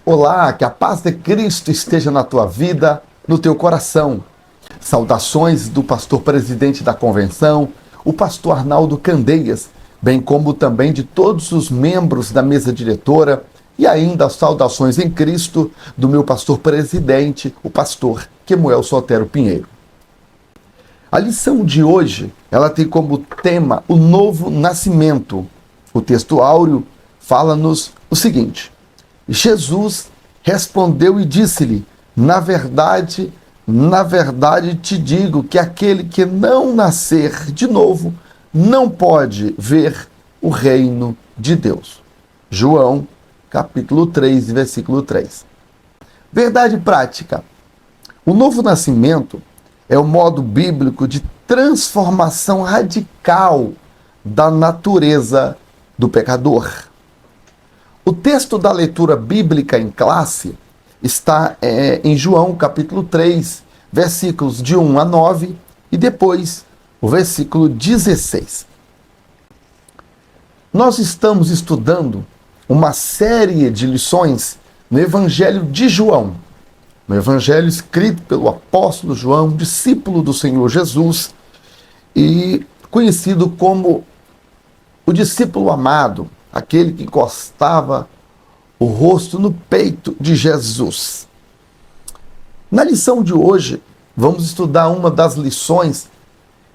Olá, que a paz de Cristo esteja na tua vida, no teu coração. Saudações do pastor presidente da convenção, o pastor Arnaldo Candeias, bem como também de todos os membros da mesa diretora e ainda saudações em Cristo do meu pastor presidente, o pastor Quemuel Sotero Pinheiro. A lição de hoje, ela tem como tema o novo nascimento. O texto áureo fala-nos o seguinte: Jesus respondeu e disse-lhe: na verdade te digo que aquele que não nascer de novo não pode ver o reino de Deus. João, capítulo 3, versículo 3. Verdade prática. O novo nascimento é o modo bíblico de transformação radical da natureza do pecador. O texto da leitura bíblica em classe está em João, capítulo 3, versículos de 1 a 9 e depois o versículo 16. Nós estamos estudando uma série de lições no Evangelho de João, no Evangelho escrito pelo apóstolo João, discípulo do Senhor Jesus e conhecido como o discípulo amado, aquele que encostava o rosto no peito de Jesus. Na lição de hoje, vamos estudar uma das lições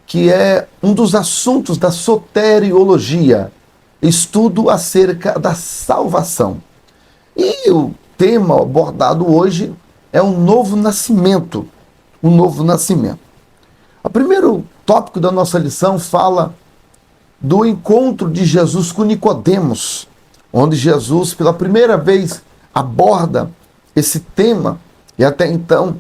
que é um dos assuntos da soteriologia, estudo acerca da salvação. E o tema abordado hoje é o novo nascimento. O novo nascimento. O primeiro tópico da nossa lição fala do encontro de Jesus com Nicodemos, onde Jesus, pela primeira vez, aborda esse tema, e até então,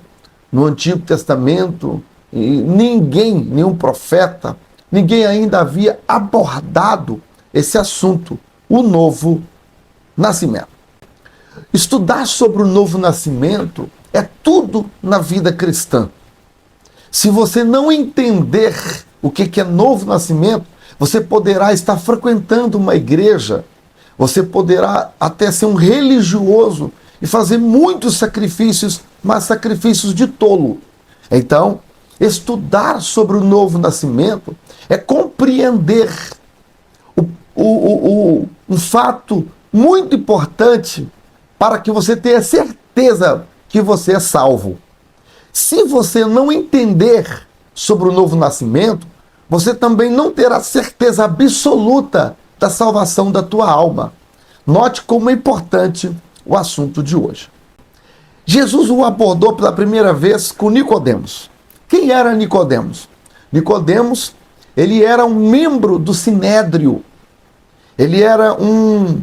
no Antigo Testamento, nenhum profeta, ninguém ainda havia abordado esse assunto, o novo nascimento. Estudar sobre o novo nascimento é tudo na vida cristã. Se você não entender o que é novo nascimento, você poderá estar frequentando uma igreja, você poderá até ser um religioso e fazer muitos sacrifícios, mas sacrifícios de tolo. Então, estudar sobre o novo nascimento é compreender um fato muito importante para que você tenha certeza que você é salvo. Se você não entender sobre o novo nascimento, você também não terá certeza absoluta da salvação da tua alma. Note como é importante o assunto de hoje. Jesus o abordou pela primeira vez com Nicodemos. Quem era Nicodemos? Nicodemos, ele era um membro do Sinédrio. Ele era um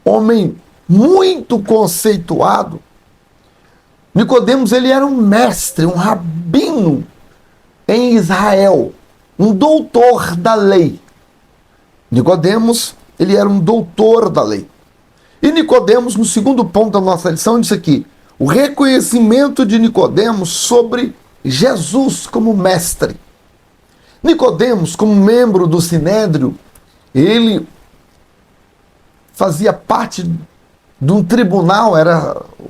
homem muito conceituado. Nicodemos, ele era um mestre, um rabino em Israel, um doutor da lei. Nicodemos, ele era um doutor da lei. E Nicodemos, no segundo ponto da nossa lição, disse aqui, o reconhecimento de Nicodemos sobre Jesus como mestre. Nicodemos, como membro do Sinédrio, ele fazia parte de um tribunal,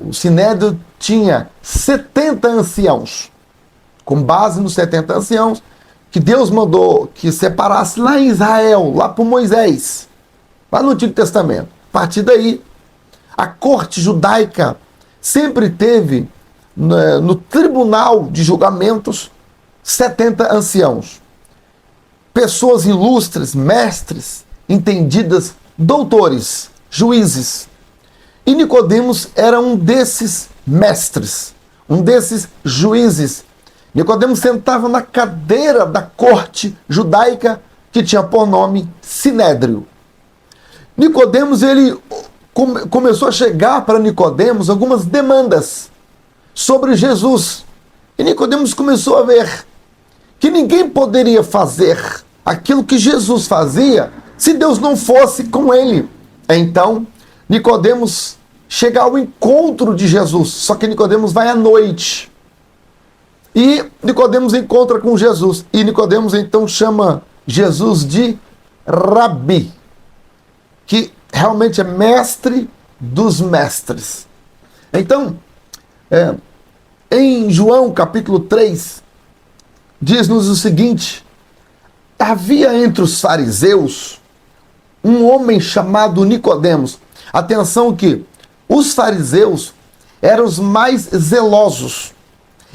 o Sinédrio tinha 70 anciãos, com base nos 70 anciãos, que Deus mandou que separasse lá em Israel, lá por Moisés, lá no Antigo Testamento. A partir daí, a corte judaica sempre teve no tribunal de julgamentos 70 anciãos. Pessoas ilustres, mestres, entendidas, doutores, juízes. E Nicodemos era um desses mestres, um desses juízes. Nicodemos sentava na cadeira da corte judaica que tinha por nome Sinédrio. Nicodemos, ele começou a chegar para Nicodemos algumas demandas sobre Jesus. E Nicodemos começou a ver que ninguém poderia fazer aquilo que Jesus fazia se Deus não fosse com ele. Então, Nicodemos chega ao encontro de Jesus, só que Nicodemos vai à noite. E Nicodemos encontra com Jesus. E Nicodemos então chama Jesus de Rabi, que realmente é mestre dos mestres. Então, em João capítulo 3, diz-nos o seguinte: havia entre os fariseus um homem chamado Nicodemos. Atenção que os fariseus eram os mais zelosos,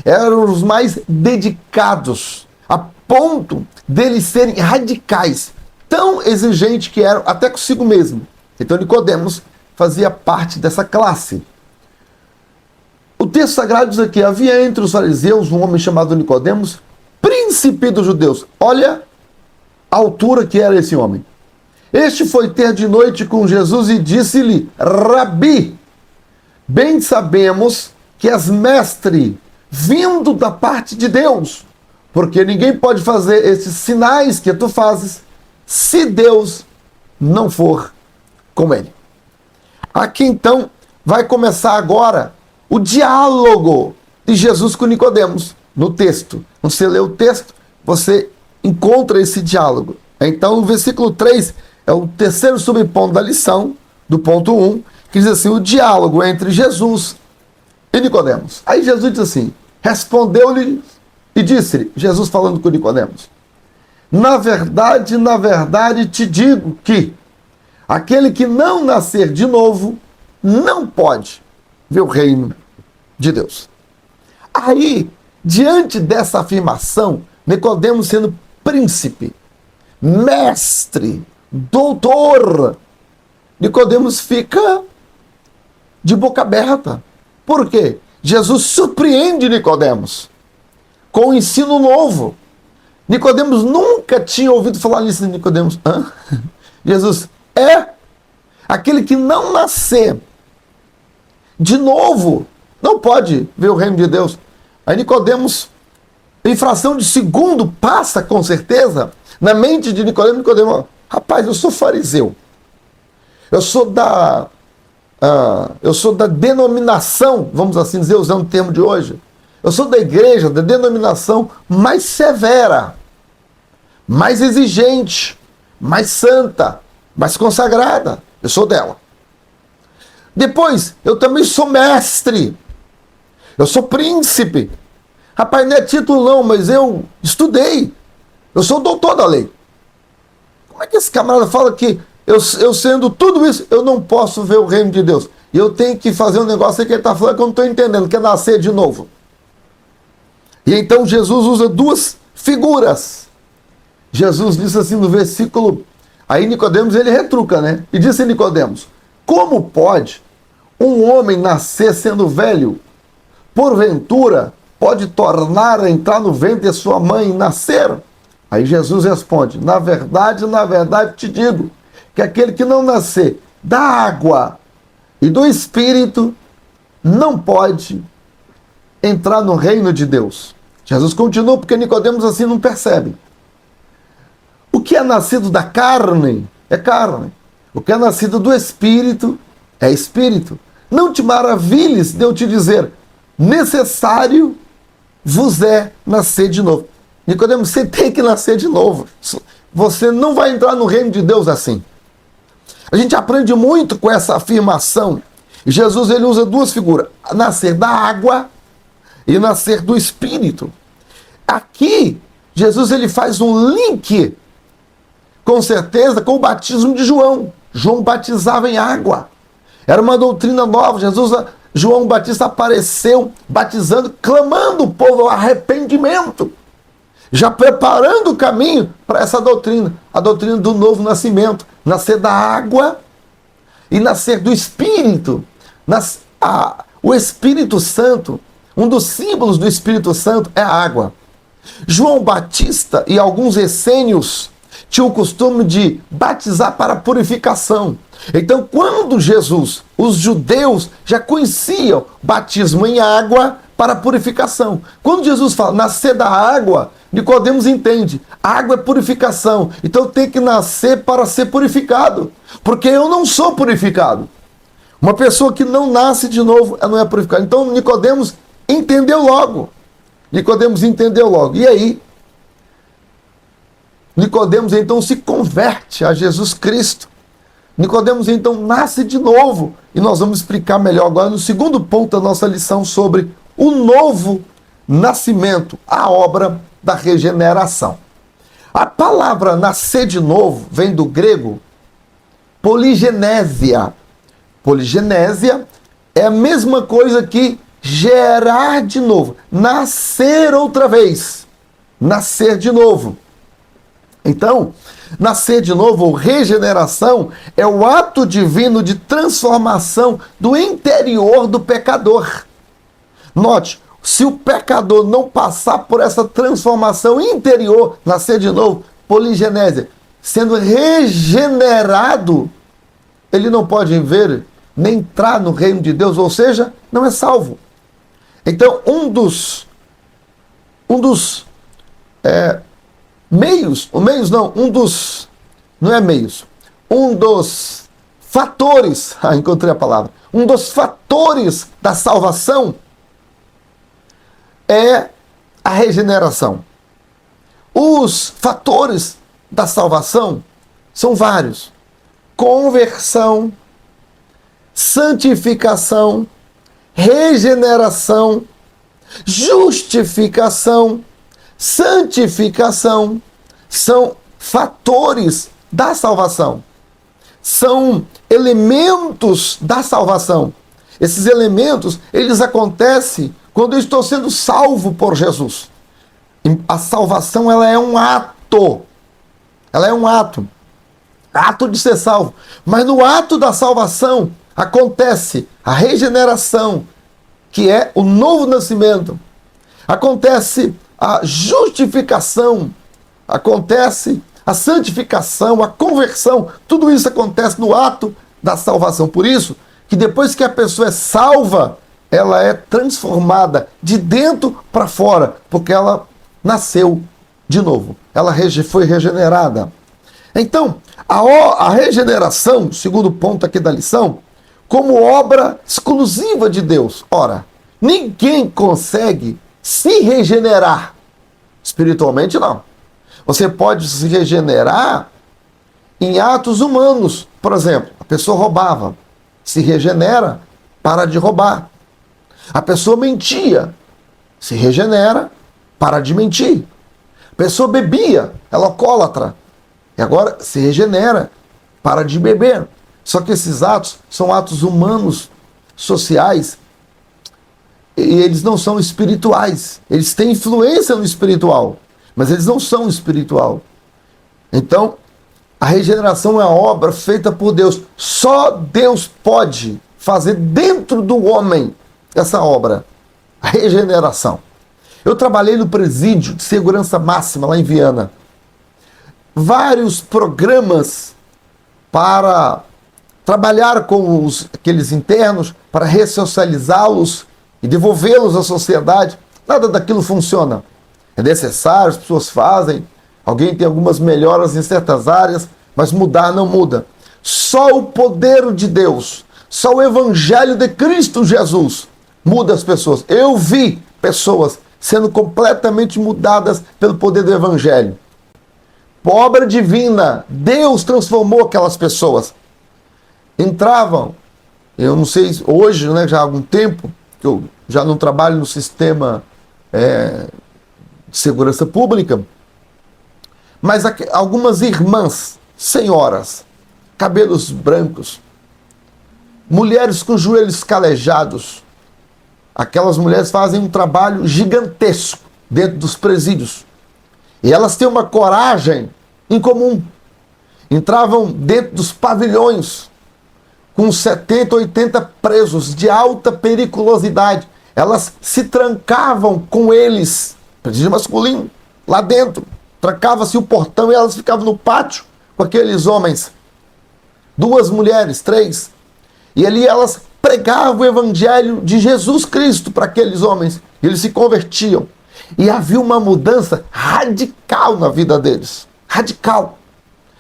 eram os mais dedicados, a ponto deles serem radicais, tão exigentes que eram até consigo mesmo. Então Nicodemos fazia parte dessa classe. O texto sagrado diz aqui: havia entre os fariseus um homem chamado Nicodemos, príncipe dos judeus. Olha a altura que era esse homem. Este foi ter de noite com Jesus e disse-lhe: Rabi, bem sabemos que és mestre, vindo da parte de Deus, porque ninguém pode fazer esses sinais que tu fazes se Deus não for com ele. Aqui então vai começar agora o diálogo de Jesus com Nicodemos no texto. Quando você lê o texto, você encontra esse diálogo. Então o versículo 3 é o terceiro subponto da lição, do ponto 1, que diz assim: o diálogo entre Jesus e Nicodemos. Aí Jesus diz assim: respondeu-lhe e disse-lhe, Jesus falando com Nicodemos: na verdade te digo que aquele que não nascer de novo não pode ver o reino de Deus. Aí, diante dessa afirmação, Nicodemos sendo príncipe, mestre, doutor, Nicodemos fica de boca aberta. Por quê? Jesus surpreende Nicodemos com um ensino novo. Nicodemos nunca tinha ouvido falar nisso. Nicodemos, hã? Jesus, aquele que não nascer de novo não pode ver o reino de Deus. Aí Nicodemos, em fração de segundo, passa com certeza na mente de Nicodemos. Nicodemos, rapaz, eu sou fariseu, eu sou da denominação, vamos assim dizer, usando o termo de hoje, eu sou da igreja, da denominação mais severa, mais exigente, mais santa, mais consagrada. Eu sou dela. Depois, eu também sou mestre, eu sou príncipe. Rapaz, não é título não, mas eu estudei, eu sou doutor da lei. Como é que esse camarada fala que eu sendo tudo isso, eu não posso ver o reino de Deus? E eu tenho que fazer um negócio aí que ele está falando que eu não estou entendendo, que é nascer de novo. E então Jesus usa duas figuras. Jesus disse assim no versículo, aí Nicodemos ele retruca, né? E disse a Nicodemos: como pode um homem nascer sendo velho? Porventura pode tornar a entrar no ventre de sua mãe e nascer? Aí Jesus responde: na verdade te digo, que aquele que não nascer da água e do Espírito não pode entrar no reino de Deus. Jesus continua, porque Nicodemos assim não percebe. O que é nascido da carne é carne. O que é nascido do Espírito é Espírito. Não te maravilhes de eu te dizer: necessário vos é nascer de novo. Nicodemos, você tem que nascer de novo. Você não vai entrar no reino de Deus assim. A gente aprende muito com essa afirmação. Jesus ele usa duas figuras: nascer da água e nascer do Espírito. Aqui, Jesus ele faz um link, com certeza, com o batismo de João. João batizava em água. Era uma doutrina nova. João Batista apareceu batizando, clamando o povo ao arrependimento, já preparando o caminho para essa doutrina, a doutrina do novo nascimento, nascer da água e nascer do Espírito. O Espírito Santo, um dos símbolos do Espírito Santo é a água. João Batista e alguns essênios tinham o costume de batizar para purificação. Então, quando Jesus, os judeus já conheciam batismo em água para purificação. Quando Jesus fala nascer da água, Nicodemos entende, água é purificação, então tem que nascer para ser purificado, porque eu não sou purificado. Uma pessoa que não nasce de novo, ela não é purificada. Então Nicodemos entendeu logo. E aí, Nicodemos então se converte a Jesus Cristo. Nicodemos então nasce de novo. E nós vamos explicar melhor agora no segundo ponto da nossa lição sobre o novo nascimento, a obra da regeneração. A palavra nascer de novo vem do grego poligenésia. Poligenésia é a mesma coisa que gerar de novo, nascer outra vez, nascer de novo. Então, nascer de novo ou regeneração é o ato divino de transformação do interior do pecador. Note, se o pecador não passar por essa transformação interior, nascer de novo, poligenésia, sendo regenerado, ele não pode ver nem entrar no reino de Deus, ou seja, não é salvo. Então, um dos fatores, encontrei a palavra, um dos fatores da salvação é a regeneração. Os fatores da salvação são vários: conversão, santificação, regeneração, justificação, santificação. São fatores da salvação. São elementos da salvação. Esses elementos, eles acontecem quando eu estou sendo salvo por Jesus. A salvação, ela é um ato. Ela é um ato. Ato de ser salvo. Mas no ato da salvação acontece a regeneração, que é o novo nascimento. Acontece a justificação. Acontece a santificação, a conversão. Tudo isso acontece no ato da salvação. Por isso que depois que a pessoa é salva, ela é transformada de dentro para fora, porque ela nasceu de novo. Ela foi regenerada. Então, a regeneração, segundo ponto aqui da lição, como obra exclusiva de Deus. Ora, ninguém consegue se regenerar espiritualmente, não. Você pode se regenerar em atos humanos. Por exemplo, a pessoa roubava, se regenera, para de roubar. A pessoa mentia, se regenera, para de mentir. A pessoa bebia, ela é alcoólatra, e agora se regenera, para de beber. Só que esses atos são atos humanos, sociais, e eles não são espirituais. Eles têm influência no espiritual, mas eles não são espiritual. Então, a regeneração é a obra feita por Deus. Só Deus pode fazer dentro do homem essa obra, a regeneração. Eu trabalhei no presídio de segurança máxima lá em Viana. Vários programas para trabalhar com aqueles internos, para ressocializá-los e devolvê-los à sociedade. Nada daquilo funciona. É necessário, as pessoas fazem, alguém tem algumas melhoras em certas áreas, mas mudar não muda. Só o poder de Deus, só o Evangelho de Cristo Jesus muda as pessoas. Eu vi pessoas sendo completamente mudadas pelo poder do Evangelho. Por obra divina, Deus transformou aquelas pessoas. Entravam, eu não sei, hoje, né, já há algum tempo, que eu já não trabalho no sistema de segurança pública, mas algumas irmãs, senhoras, cabelos brancos, mulheres com joelhos calejados, aquelas mulheres fazem um trabalho gigantesco dentro dos presídios. E elas têm uma coragem incomum. Entravam dentro dos pavilhões com 70, 80 presos de alta periculosidade. Elas se trancavam com eles, presídio masculino, lá dentro. Trancava-se o portão e elas ficavam no pátio com aqueles homens. 2 mulheres, 3. E ali elas pregavam o evangelho de Jesus Cristo para aqueles homens. E eles se convertiam. E havia uma mudança radical na vida deles. Radical.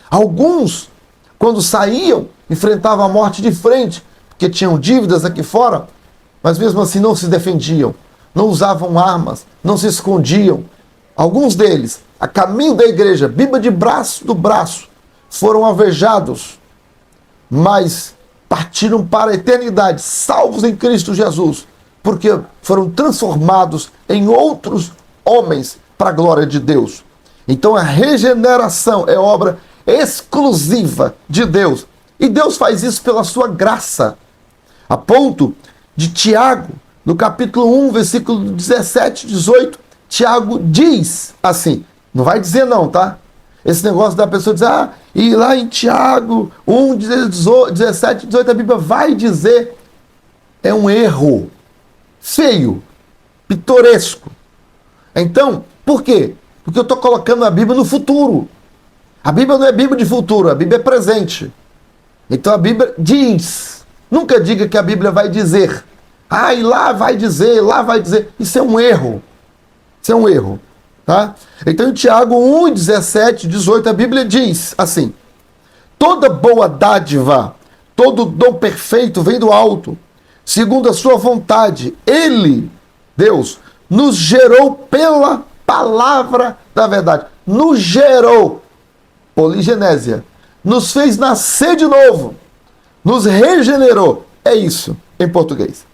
Alguns, quando saíam, enfrentavam a morte de frente, porque tinham dívidas aqui fora, mas mesmo assim não se defendiam, não usavam armas, não se escondiam. Alguns deles, a caminho da igreja, Bíblia do braço, foram alvejados mas partiram para a eternidade, salvos em Cristo Jesus, porque foram transformados em outros homens para a glória de Deus. Então a regeneração é obra exclusiva de Deus. E Deus faz isso pela sua graça. A ponto de Tiago, no capítulo 1, versículo 17 e 18, Tiago diz assim, não vai dizer não, tá? Esse negócio da pessoa dizer, e lá em Tiago 1, 17 e 18, a Bíblia vai dizer, é um erro feio, pitoresco. Então, por quê? Porque eu estou colocando a Bíblia no futuro. A Bíblia não é Bíblia de futuro, a Bíblia é presente. Então a Bíblia diz. Nunca diga que a Bíblia vai dizer. E lá vai dizer, lá vai dizer. Isso é um erro. Isso é um erro. Tá? Então em Tiago 1, 17, 18, a Bíblia diz assim: toda boa dádiva, todo dom perfeito vem do alto, segundo a sua vontade. Ele, Deus, nos gerou pela palavra da verdade. Nos gerou, poligenésia, nos fez nascer de novo, nos regenerou. É isso em português.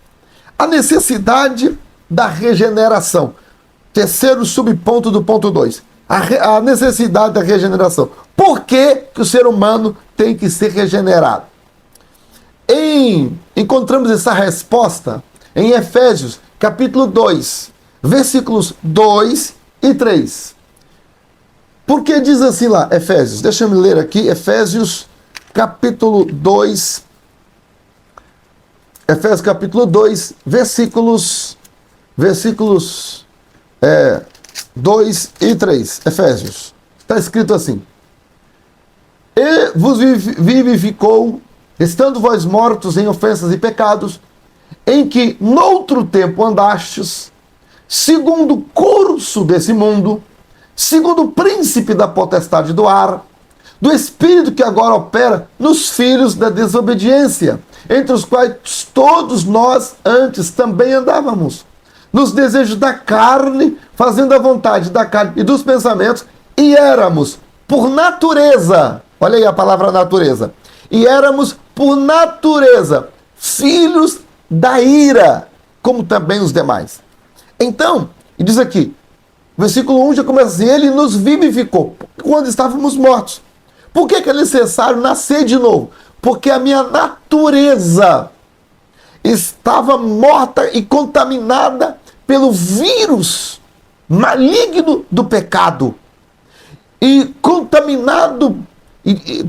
A necessidade da regeneração. Terceiro subponto do ponto 2. A necessidade da regeneração. Por que o ser humano tem que ser regenerado? Encontramos essa resposta em Efésios, capítulo 2, versículos 2 e 3. Por que diz assim lá, Efésios? Deixa eu me ler aqui, Efésios, capítulo 2. Efésios, capítulo 2, versículos 2 e 3. Efésios. Está escrito assim: e vos vivificou, estando vós mortos em ofensas e pecados, em que noutro tempo andastes, segundo o curso desse mundo, segundo o príncipe da potestade do ar, do espírito que agora opera nos filhos da desobediência, entre os quais todos nós antes também andávamos, nos desejos da carne, fazendo a vontade da carne e dos pensamentos, e éramos por natureza, olha aí a palavra natureza, e éramos por natureza filhos da ira, como também os demais. Então, e diz aqui, versículo 1 já começa assim: ele nos vivificou quando estávamos mortos. Por que é necessário nascer de novo? Porque a minha natureza estava morta e contaminada pelo vírus maligno do pecado. E contaminado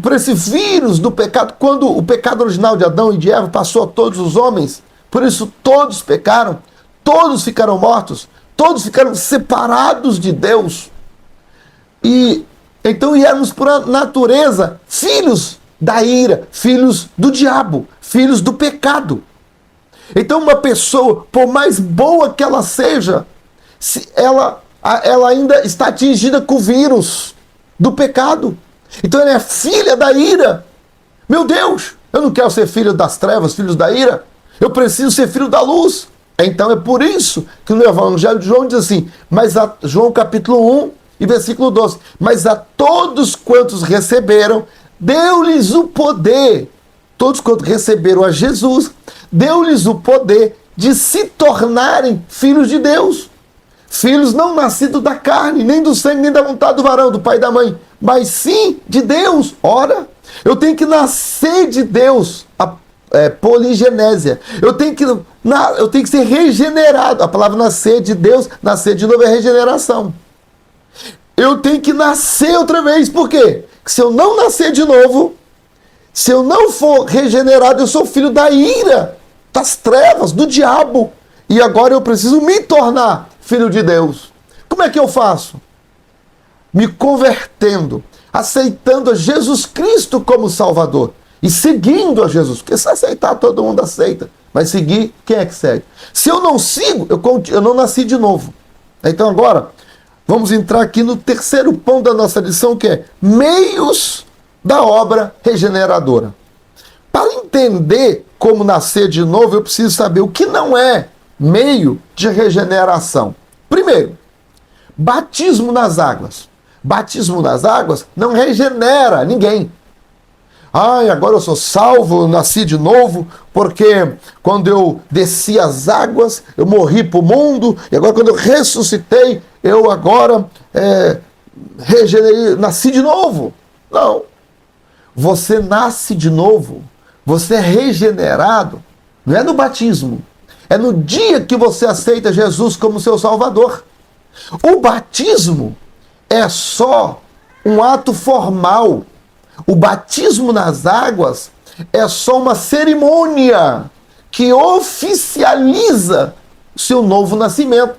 por esse vírus do pecado, quando o pecado original de Adão e de Eva passou a todos os homens, por isso todos pecaram, todos ficaram mortos, todos ficaram separados de Deus. E então éramos por natureza filhos da ira, filhos do diabo, filhos do pecado. Então uma pessoa, por mais boa que ela seja, se ela ainda está atingida com o vírus do pecado. Então ela é filha da ira. Meu Deus, eu não quero ser filho das trevas, filhos da ira. Eu preciso ser filho da luz. Então é por isso que no Evangelho de João diz assim, João capítulo 1 e versículo 12, mas a todos quantos receberam, deu-lhes o poder, todos quantos receberam a Jesus, deu-lhes o poder de se tornarem filhos de Deus. Filhos não nascidos da carne, nem do sangue, nem da vontade do varão, do pai e da mãe, mas sim de Deus. Ora, eu tenho que nascer de Deus, poligenésia. Eu tenho que ser regenerado. A palavra nascer de Deus, nascer de novo é regeneração. Eu tenho que nascer outra vez. Por quê? Porque se eu não nascer de novo, se eu não for regenerado, eu sou filho da ira, das trevas, do diabo. E agora eu preciso me tornar filho de Deus. Como é que eu faço? Me convertendo, aceitando a Jesus Cristo como Salvador e seguindo a Jesus. Porque se aceitar, todo mundo aceita. Mas seguir, quem é que segue? Se eu não sigo, eu não nasci de novo. Então agora, vamos entrar aqui no terceiro ponto da nossa lição, que é meios da obra regeneradora. Para entender como nascer de novo, eu preciso saber o que não é meio de regeneração. Primeiro, batismo nas águas. Batismo nas águas não regenera ninguém. Ai, agora eu sou salvo, eu nasci de novo, porque quando eu desci as águas, eu morri para o mundo, e agora quando eu ressuscitei, eu agora regenerei, nasci de novo. Não. Você nasce de novo, você é regenerado, não é no batismo, é no dia que você aceita Jesus como seu Salvador. O batismo é só um ato formal. O batismo nas águas é só uma cerimônia que oficializa o seu novo nascimento.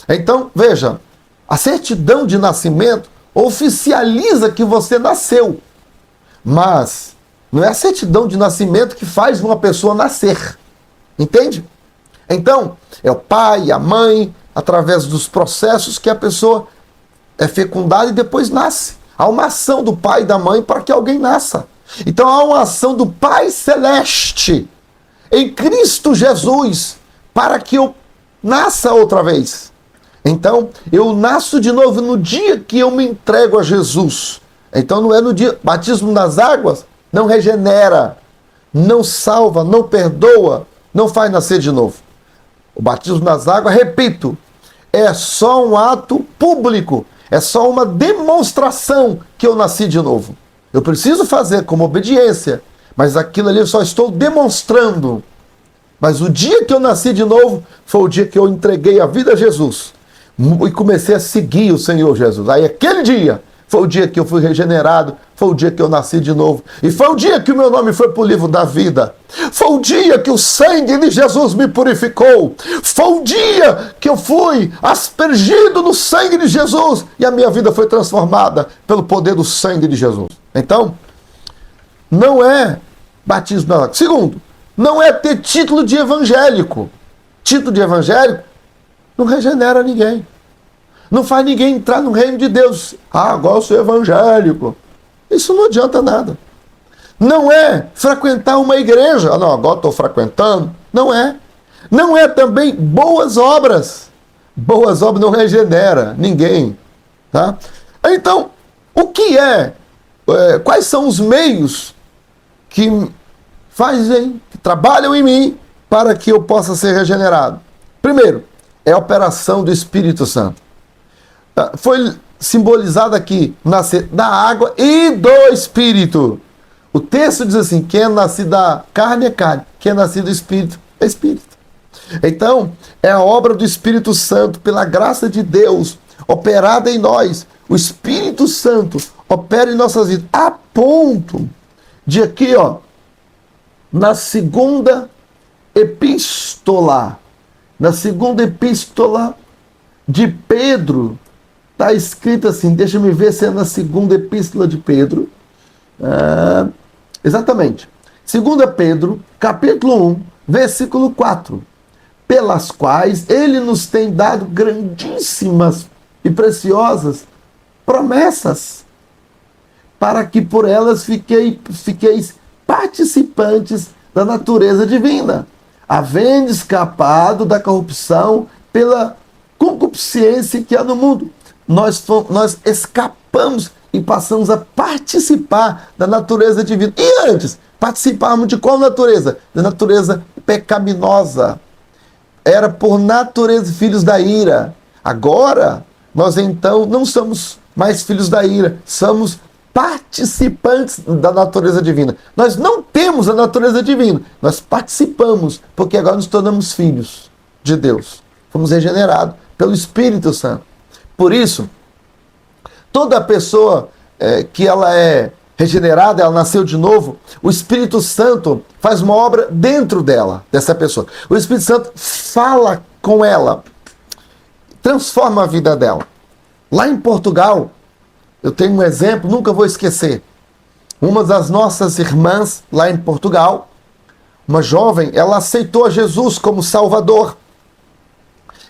Então, veja, a certidão de nascimento oficializa que você nasceu, mas não é a certidão de nascimento que faz uma pessoa nascer, entende? Então, é o pai, a mãe, através dos processos que a pessoa é fecundada e depois nasce. Há uma ação do pai e da mãe para que alguém nasça. Então há uma ação do Pai Celeste em Cristo Jesus para que eu nasça outra vez. Então eu nasço de novo no dia que eu me entrego a Jesus. Então não é no dia. Batismo nas águas não regenera, não salva, não perdoa, não faz nascer de novo. O batismo nas águas, repito, é só um ato público. É só uma demonstração que eu nasci de novo. Eu preciso fazer como obediência, mas aquilo ali eu só estou demonstrando. Mas o dia que eu nasci de novo foi o dia que eu entreguei a vida a Jesus e comecei a seguir o Senhor Jesus. Aí aquele dia foi o dia que eu fui regenerado, foi o dia que eu nasci de novo. E foi o dia que o meu nome foi para o livro da vida. Foi o dia que o sangue de Jesus me purificou. Foi o dia que eu fui aspergido no sangue de Jesus e a minha vida foi transformada pelo poder do sangue de Jesus. Então, não é batismo na água. Segundo, não é ter título de evangélico. Título de evangélico não regenera ninguém. Não faz ninguém entrar no reino de Deus. Ah, agora eu sou evangélico. Isso não adianta nada. Não é frequentar uma igreja. Ah, não, agora estou frequentando. Não é. Não é também boas obras. Boas obras não regenera ninguém. Tá? Então, o que quais são os meios que fazem, que trabalham em mim para que eu possa ser regenerado? Primeiro, é a operação do Espírito Santo. Foi simbolizado aqui, nascer da água e do Espírito. O texto diz assim, quem é nascido da carne é carne, quem é nascido do Espírito é Espírito. Então, é a obra do Espírito Santo, pela graça de Deus, operada em nós. O Espírito Santo opera em nossas vidas, a ponto de aqui, na segunda epístola de Pedro, está escrito assim, deixa-me ver se é na segunda epístola de Pedro. Exatamente. 2 Pedro, capítulo 1, versículo 4. Pelas quais ele nos tem dado grandíssimas e preciosas promessas, para que por elas fiqueis participantes da natureza divina, havendo escapado da corrupção pela concupiscência que há no mundo. Nós escapamos e passamos a participar da natureza divina. E antes, participávamos de qual natureza? Da natureza pecaminosa. Era por natureza filhos da ira. Agora, nós então não somos mais filhos da ira, somos participantes da natureza divina. Nós não temos a natureza divina, nós participamos, porque agora nos tornamos filhos de Deus. Fomos regenerados pelo Espírito Santo. Por isso, toda pessoa que ela é regenerada, ela nasceu de novo, o Espírito Santo faz uma obra dentro dela, dessa pessoa. O Espírito Santo fala com ela, transforma a vida dela. Lá em Portugal, eu tenho um exemplo, nunca vou esquecer. Uma das nossas irmãs lá em Portugal, uma jovem, ela aceitou Jesus como Salvador.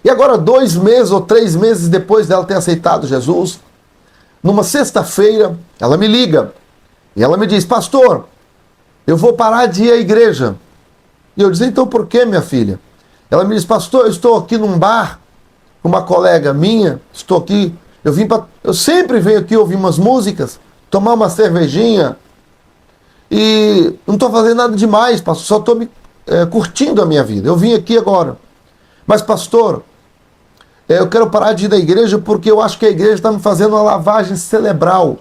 E agora, 2 meses ou 3 meses depois dela ter aceitado Jesus, numa sexta-feira, ela me liga e ela me diz: pastor, eu vou parar de ir à igreja. E eu disse: então por quê, minha filha? Ela me diz: pastor, eu estou aqui num bar com uma colega minha, estou aqui, eu sempre venho aqui ouvir umas músicas, tomar uma cervejinha, e não estou fazendo nada demais, pastor, só estou curtindo a minha vida. Eu vim aqui agora. Mas, pastor, eu quero parar de ir da igreja porque eu acho que a igreja está me fazendo uma lavagem cerebral.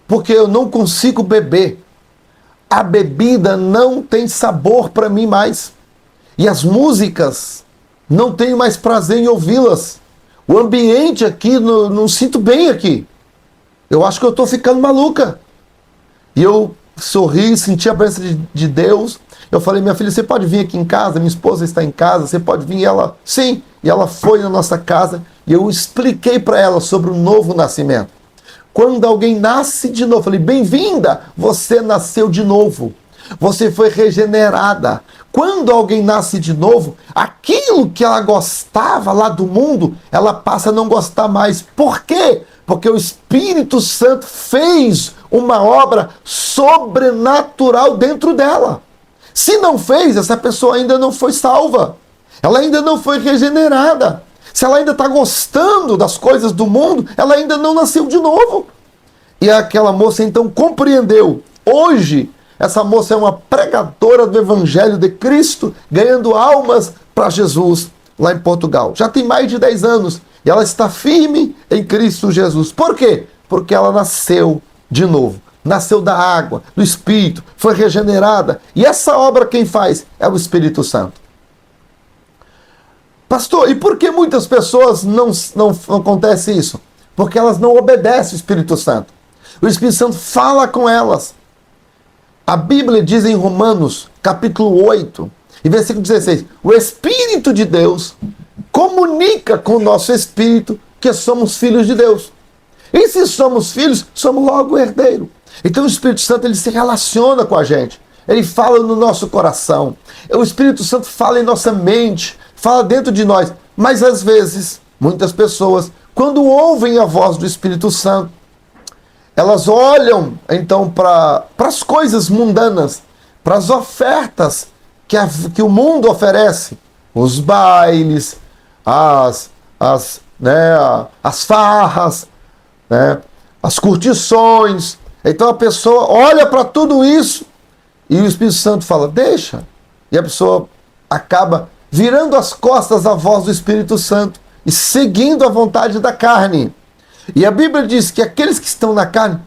Porque eu não consigo beber. A bebida não tem sabor para mim mais. E as músicas, não tenho mais prazer em ouvi-las. O ambiente aqui, não sinto bem aqui. Eu acho que eu estou ficando maluca. E eu sorri, senti a presença de Deus. Eu falei, minha filha, você pode vir aqui em casa? Minha esposa está em casa, você pode vir? E ela, sim. E ela foi na nossa casa e eu expliquei para ela sobre o novo nascimento. Quando alguém nasce de novo, eu falei, bem-vinda, você nasceu de novo. Você foi regenerada. Quando alguém nasce de novo, aquilo que ela gostava lá do mundo, ela passa a não gostar mais. Por quê? Porque o Espírito Santo fez uma obra sobrenatural dentro dela. Se não fez, essa pessoa ainda não foi salva. Ela ainda não foi regenerada. Se ela ainda está gostando das coisas do mundo, ela ainda não nasceu de novo. E aquela moça então compreendeu. Hoje, essa moça é uma pregadora do Evangelho de Cristo, ganhando almas para Jesus lá em Portugal. Já tem mais de 10 anos e ela está firme em Cristo Jesus. Por quê? Porque ela nasceu de novo. Nasceu da água, do Espírito, foi regenerada. E essa obra quem faz é o Espírito Santo. Pastor, e por que muitas pessoas não acontece isso? Porque elas não obedecem o Espírito Santo. O Espírito Santo fala com elas. A Bíblia diz em Romanos, capítulo 8, e versículo 16, o Espírito de Deus comunica com o nosso espírito que somos filhos de Deus. E se somos filhos, somos logo herdeiros. Então o Espírito Santo ele se relaciona com a gente. Ele fala no nosso coração. O Espírito Santo fala em nossa mente, fala dentro de nós. Mas às vezes, muitas pessoas, quando ouvem a voz do Espírito Santo, elas olham então para as coisas mundanas, para as ofertas que o mundo oferece. Os bailes, as farras, né, as curtições. Então a pessoa olha para tudo isso e o Espírito Santo fala, deixa. E a pessoa acaba virando as costas à voz do Espírito Santo e seguindo a vontade da carne. E a Bíblia diz que aqueles que estão na carne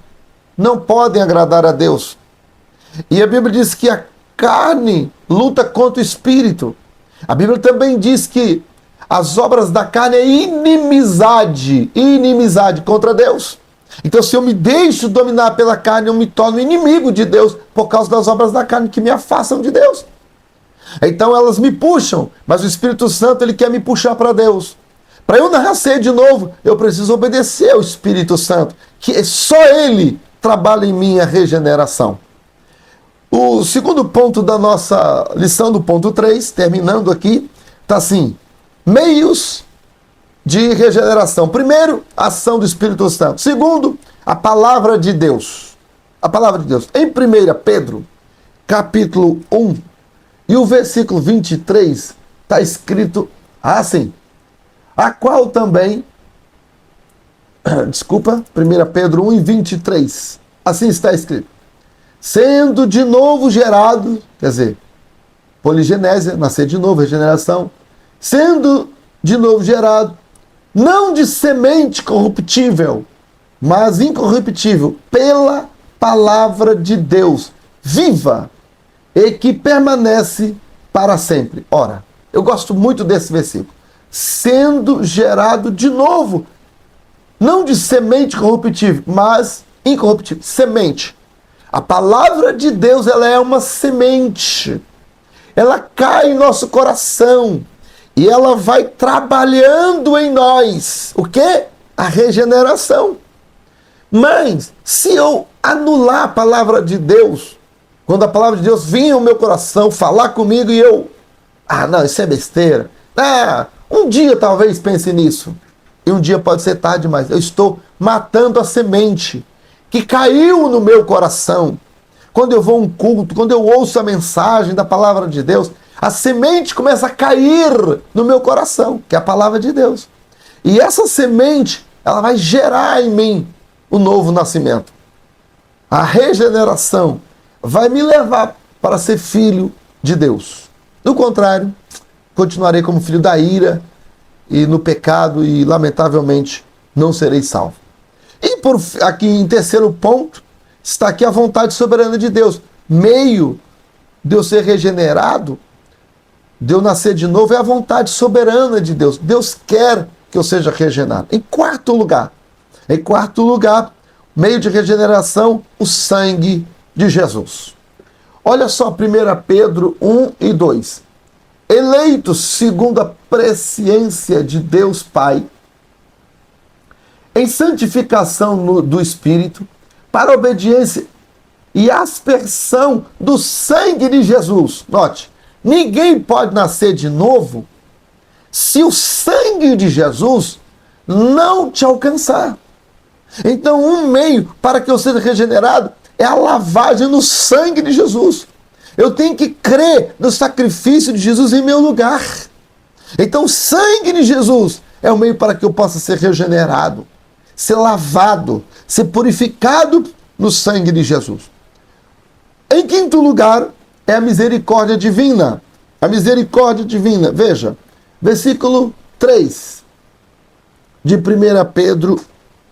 não podem agradar a Deus. E a Bíblia diz que a carne luta contra o Espírito. A Bíblia também diz que as obras da carne é inimizade contra Deus. Então, se eu me deixo dominar pela carne, eu me torno inimigo de Deus por causa das obras da carne que me afastam de Deus. Então, elas me puxam, mas o Espírito Santo ele quer me puxar para Deus. Para eu nascer de novo, eu preciso obedecer ao Espírito Santo, que só Ele trabalha em mim a regeneração. O segundo ponto da nossa lição, do ponto 3, terminando aqui, está assim, meios de regeneração. Primeiro, a ação do Espírito Santo. Segundo, a palavra de Deus. A palavra de Deus. Em 1 Pedro, capítulo 1, e o versículo 23, está escrito assim, a qual também, 1 Pedro 1 e 23, assim está escrito, sendo de novo gerado, quer dizer, poligenésia, nascer de novo, regeneração, sendo de novo gerado, não de semente corruptível, mas incorruptível, pela palavra de Deus, viva, e que permanece para sempre. Ora, eu gosto muito desse versículo. Sendo gerado de novo, não de semente corruptível, mas incorruptível, semente. A palavra de Deus, ela é uma semente. Ela cai em nosso coração. E ela vai trabalhando em nós. O quê? A regeneração. Mas, se eu anular a palavra de Deus, quando a palavra de Deus vinha ao meu coração, falar comigo e eu... não, isso é besteira. Um dia talvez pense nisso. E um dia pode ser tarde demais. Eu estou matando a semente que caiu no meu coração. Quando eu vou a um culto, quando eu ouço a mensagem da palavra de Deus, a semente começa a cair no meu coração, que é a palavra de Deus. E essa semente, ela vai gerar em mim o novo nascimento. A regeneração, vai me levar para ser filho de Deus. Do contrário, continuarei como filho da ira e no pecado e, lamentavelmente, não serei salvo. E aqui em terceiro ponto, está aqui a vontade soberana de Deus. Meio de eu ser regenerado, de eu nascer de novo, é a vontade soberana de Deus. Deus quer que eu seja regenerado. Em quarto lugar, meio de regeneração, o sangue de Jesus. Olha só 1 Pedro 1 e 2. Eleitos segundo a presciência de Deus Pai, em santificação do Espírito, para a obediência e aspersão do sangue de Jesus. Note, ninguém pode nascer de novo se o sangue de Jesus não te alcançar. Então, um meio para que eu seja regenerado é a lavagem no sangue de Jesus. Eu tenho que crer no sacrifício de Jesus em meu lugar. Então, o sangue de Jesus é o meio para que eu possa ser regenerado, ser lavado, ser purificado no sangue de Jesus. Em quinto lugar, é a misericórdia divina. A misericórdia divina. Veja, versículo 3 de 1 Pedro,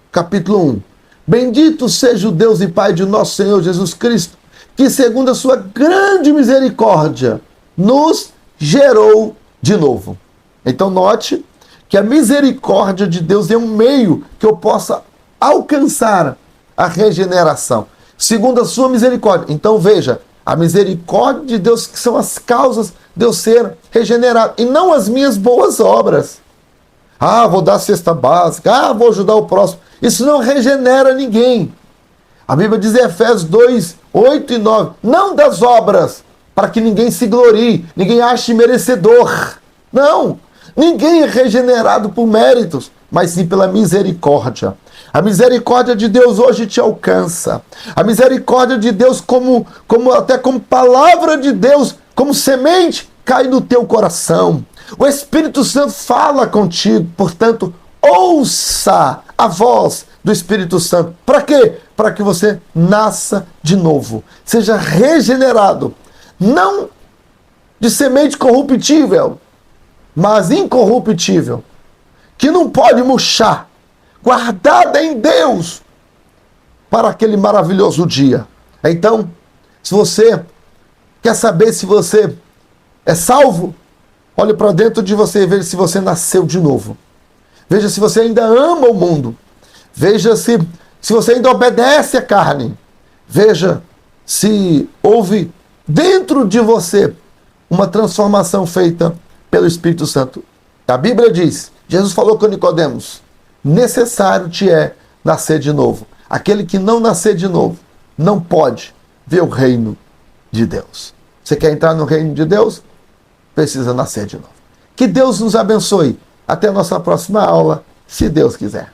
capítulo 1. Bendito seja o Deus e Pai de nosso Senhor Jesus Cristo, que segundo a sua grande misericórdia, nos gerou de novo. Então note que a misericórdia de Deus é um meio que eu possa alcançar a regeneração, segundo a sua misericórdia. Então veja, a misericórdia de Deus que são as causas de eu ser regenerado, e não as minhas boas obras. Vou dar a cesta básica, vou ajudar o próximo. Isso não regenera ninguém. A Bíblia diz em Efésios 2, 8 e 9, não das obras, para que ninguém se glorie, ninguém ache merecedor. Não, ninguém é regenerado por méritos, mas sim pela misericórdia. A misericórdia de Deus hoje te alcança. A misericórdia de Deus até como palavra de Deus, como semente, cai no teu coração. O Espírito Santo fala contigo, portanto, ouça a voz do Espírito Santo. Para quê? Para que você nasça de novo, seja regenerado, não de semente corruptível, mas incorruptível, que não pode murchar, guardada em Deus para aquele maravilhoso dia. Então, se você quer saber se você é salvo, olhe para dentro de você e veja se você nasceu de novo. Veja se você ainda ama o mundo. Veja se você ainda obedece à carne. Veja se houve dentro de você uma transformação feita pelo Espírito Santo. A Bíblia diz, Jesus falou com Nicodemos, necessário te é nascer de novo. Aquele que não nascer de novo não pode ver o reino de Deus. Você quer entrar no reino de Deus? Precisa nascer de novo. Que Deus nos abençoe. Até a nossa próxima aula, se Deus quiser.